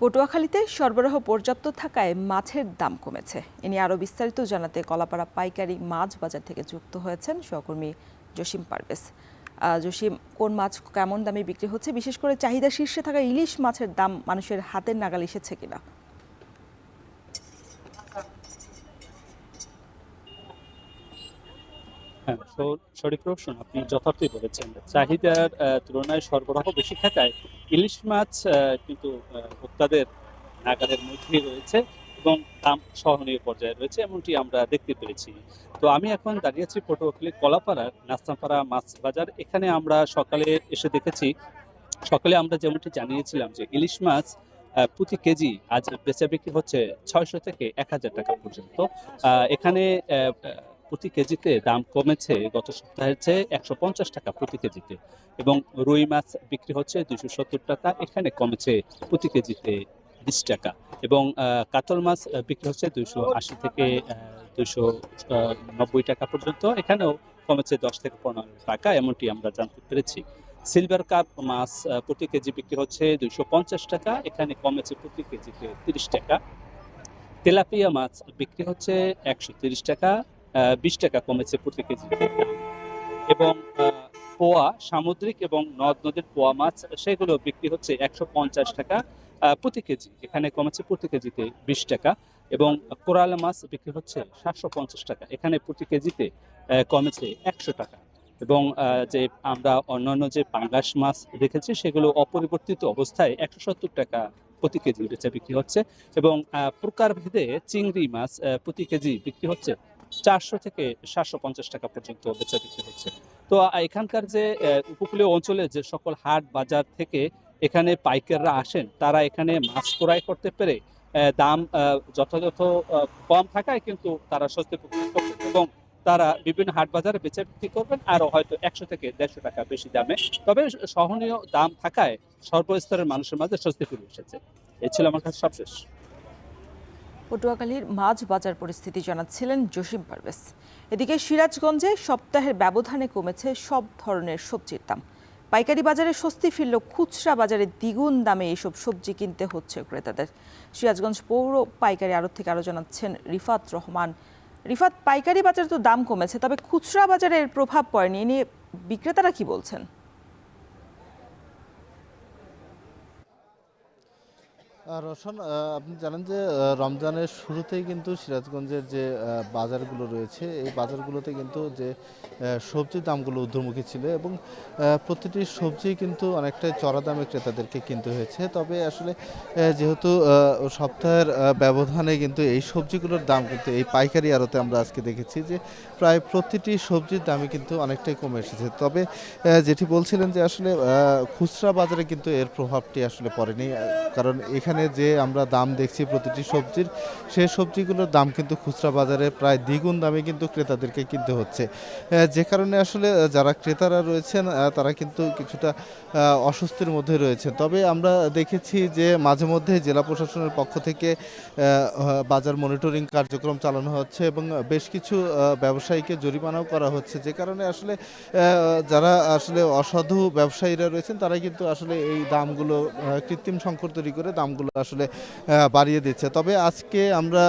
পটুয়াখালীতে সরবরাহ পর্যাপ্ত থাকায় মাছের দাম কমেছে। এ নিয়ে আরও বিস্তারিত জানাতে কলাপাড়া পাইকারি মাছ বাজার থেকে যুক্ত হয়েছেন সহকর্মী জসিম পারভেজ। জসিম, কোন মাছ কেমন দামে বিক্রি হচ্ছে, বিশেষ করে চাহিদা শীর্ষে থাকা ইলিশ মাছের দাম মানুষের হাতের নাগাল এসেছে কিনা? হ্যাঁ, শরীফ রোশন, আপনি যথার্থই বলেছেন। চাহিদার তুলনায় সরবরাহ বেশি থাকায় ইলিশ মাছ কিন্তু ভোক্তাদের নাগালের মধ্যেই রয়েছে এবং দাম সহনীয় পর্যায়ে রয়েছে, এমনটি আমরা দেখতে পেরেছি। তো আমি এখন দাঁড়িয়ে আছি পটুয়াখালী কলাপাড়ার নাস্তাপাড়া মাছ বাজার। এখানে আমরা সকালে এসে দেখেছি, সকালে আমরা যেমনটি জানিয়েছিলাম যে ইলিশ মাছ প্রতি কেজি আজ বেচা বিক্রি হচ্ছে 600 থেকে 1000 টাকা পর্যন্ত। এখানে প্রতি কেজিতে দাম কমেছে গত সপ্তাহের চেয়ে 150 টাকা প্রতি কেজিতে, এবং রুই মাছ বিক্রি হচ্ছে 270 টাকা, এখানে কমেছে প্রতি কেজিতে 20 টাকা, এবং কাতল মাছ বিক্রি হচ্ছে 280 থেকে 290 টাকা পর্যন্ত, এখানেও কমেছে 10 থেকে 15 টাকা, এমনটি আমরা জানতে পেরেছি। সিলভার কাপ মাছ প্রতি কেজি বিক্রি হচ্ছে 250 টাকা, এখানে কমেছে প্রতি কেজিতে 30 টাকা। তেলাপিয়া মাছ বিক্রি হচ্ছে 130 টাকা, 20 টাকা কমেছে প্রতি কেজিতে। এবং পোয়া, সামুদ্রিক এবং নদ নদীর পোয়া মাছ, সেগুলো বিক্রি হচ্ছে 150 টাকা প্রতি কেজি, এখানে কমেছে প্রতি কেজিতে 20 টাকা। এবং কোরাল মাছ বিক্রি হচ্ছে 750 টাকা, এখানে প্রতি কেজিতে কমেছে 100 টাকা। এবং যে আমরা অন্যান্য যে পাঙ্গাস মাছ দেখেছি, সেগুলো অপরিবর্তিত অবস্থায় 170 টাকা প্রতি কেজি বেচা বিক্রি হচ্ছে। এবং প্রকারভেদে চিংড়ি মাছ প্রতি কেজি বিক্রি হচ্ছে 400 থেকে 750 টাকা পর্যন্ত বেচা বিক্রি হচ্ছে। তো এখানকার যে উপকূলীয় অঞ্চলে যে সকল হাট বাজার থেকে এখানে পাইকাররা আসেন, তারা এখানে মাছ ক্রয় করতে পেরে দাম যথাযথ কম থাকায় কিন্তু তারা স্বস্তি প্রকাশ করছেন, এবং তারা বিভিন্ন হাট বাজারে বেচা বিক্রি করবেন আরো হয়তো 100 থেকে 150 টাকা বেশি দামে, তবে সহনীয় দাম থাকায় সর্বস্তরের মানুষের মাঝে স্বস্তি ফিরে এসেছে। এই ছিল আমার কাছে সবশেষ। পটুয়াখালীর মাছ বাজার পরিস্থিতি জানাচ্ছিলেন জসিম পারভেজ। এদিকে সিরাজগঞ্জে সপ্তাহের ব্যবধানে কমেছে সব ধরনের সবজির দাম। পাইকারি বাজারে স্বস্তি ফিরল, খুচরা বাজারে দ্বিগুণ দামে এইসব সবজি কিনতে হচ্ছে ক্রেতাদের। সিরাজগঞ্জ পৌর পাইকারি আড়ত থেকে আরও জানাচ্ছেন রিফাত রহমান। রিফাত, পাইকারি বাজারে তো দাম কমেছে, তবে খুচরা বাজারে এর প্রভাব পড়েনি, এ নিয়ে বিক্রেতারা কি বলছেন? রোশন, আপনি জানেন যে রমজানের শুরুতেই কিন্তু সিরাজগঞ্জের যে বাজারগুলো রয়েছে, এই বাজারগুলোতে কিন্তু যে সবজির দামগুলো ঊর্ধ্বমুখী ছিল, এবং প্রতিটি সবজি কিন্তু অনেকটাই চড়া দামে ক্রেতাদেরকে কিনতে হয়েছে। তবে আসলে যেহেতু সপ্তাহের ব্যবধানে কিন্তু এই সবজিগুলোর দাম কিন্তু এই পাইকারি আড়তে আমরা আজকে দেখেছি যে প্রায় প্রতিটি সবজির দামই কিন্তু অনেকটাই কমে এসেছে। তবে যেটি বলছিলেন যে আসলে খুচরা বাজারে কিন্তু এর প্রভাবটি আসলে পড়েনি, কারণ এখানে যে আমরা দাম দেখছি প্রতিটি সবজির, সেই সবজিগুলোর দাম কিন্তু খুচরা বাজারে প্রায় দ্বিগুণ দামে কিন্তু ক্রেতাদেরকে কিনতে হচ্ছে, যে কারণে আসলে যারা ক্রেতারা রয়েছেন তারা কিন্তু কিছুটা অস্বস্তির মধ্যে রয়েছে। তবে আমরা দেখেছি যে মাঝে মধ্যে জেলা প্রশাসনের পক্ষ থেকে বাজার মনিটরিং কার্যক্রম চালানো হচ্ছে, এবং বেশ কিছু ব্যবসায়ীকে জরিমানাও করা হচ্ছে, যে কারণে আসলে যারা আসলে অসাধু ব্যবসায়ীরা রয়েছেন তারা কিন্তু আসলে এই দামগুলো কৃত্রিম সংকট তৈরি করে দামগুলো আসলে বাড়িয়ে দিচ্ছে। তবে আজকে আমরা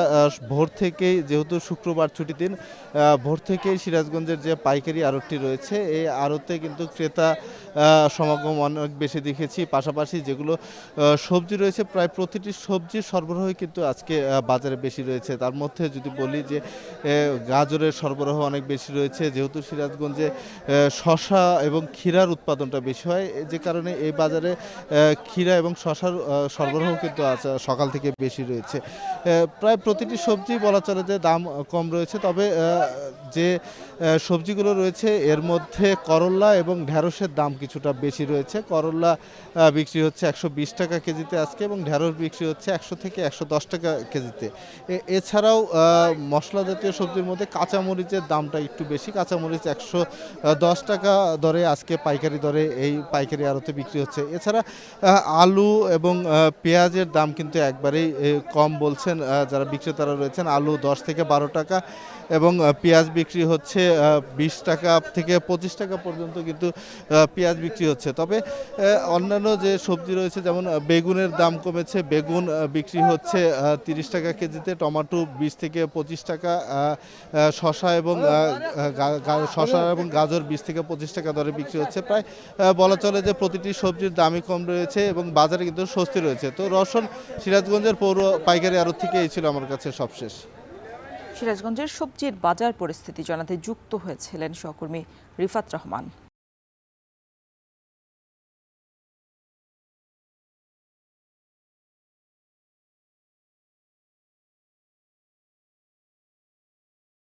ভোর থেকেই, যেহেতু শুক্রবার ছুটির দিন, ভোর থেকেই সিরাজগঞ্জের যে পাইকারি আড়তটি রয়েছে, এই আড়তে কিন্তু ক্রেতা সমাগম অনেক বেশি দেখেছি। পাশাপাশি যেগুলো সবজি রয়েছে, প্রায় প্রতিটি সবজির সরবরাহই কিন্তু আজকে বাজারে বেশি রয়েছে। তার মধ্যে যদি বলি যে গাজরের সরবরাহ অনেক বেশি রয়েছে, যেহেতু সিরাজগঞ্জে শসা এবং ক্ষীরার উৎপাদনটা বেশি হয়, যে কারণে এই বাজারে ক্ষীরা এবং শসার সরবরাহ কিন্তু সকাল থেকে বেশি রয়েছে। প্রায় প্রতিটি সবজি বলা চলে যে দাম কম রয়েছে। তবে যে সবজিগুলো রয়েছে এর মধ্যে করল্লা এবং ঢ্যাঁড়সের দাম কিছুটা বেশি রয়েছে। করল্লা বিক্রি হচ্ছে 120 টাকা কেজিতে আজকে, এবং ঢ্যাঁড়স বিক্রি হচ্ছে 100 থেকে 110 টাকা কেজিতে। এছাড়াও মশলা জাতীয় সবজির মধ্যে কাঁচামরিচের দামটা একটু বেশি, কাঁচামরিচ 110 টাকা দরে আজকে পাইকারি দরে এই পাইকারি আড়তে বিক্রি হচ্ছে। এছাড়া আলু এবং পেঁয়াজের দাম কিন্তু একবারেই কম বলছে বলছেন যারা বিক্রেতারা রয়েছেন, আলু 10 থেকে 12 টাকা এবং পেঁয়াজ বিক্রি হচ্ছে 20 টাকা থেকে 25 টাকা পর্যন্ত কিন্তু পেঁয়াজ বিক্রি হচ্ছে। তবে অন্যান্য যে সবজি রয়েছে, যেমন বেগুনের দাম কমেছে, বেগুন বিক্রি হচ্ছে 30 টাকা কেজিতে, টমেটো 20 থেকে 25 টাকা, শসা এবং গাজর 20 থেকে 25 টাকা দরে বিক্রি হচ্ছে। প্রায় বলা চলে যে প্রতিটি সবজির দামই কম রয়েছে এবং বাজারে কিন্তু স্বস্তি রয়েছে। তো রওশন, সিরাজগঞ্জের পৌর পাইকারি আড়ত থেকে এই ছিল আমার কাছে সবশেষ। সিরাজগঞ্জের সবজির বাজার পরিস্থিতি জানাতে যুক্ত হয়েছিলেন সহকর্মী রিফাত রহমান।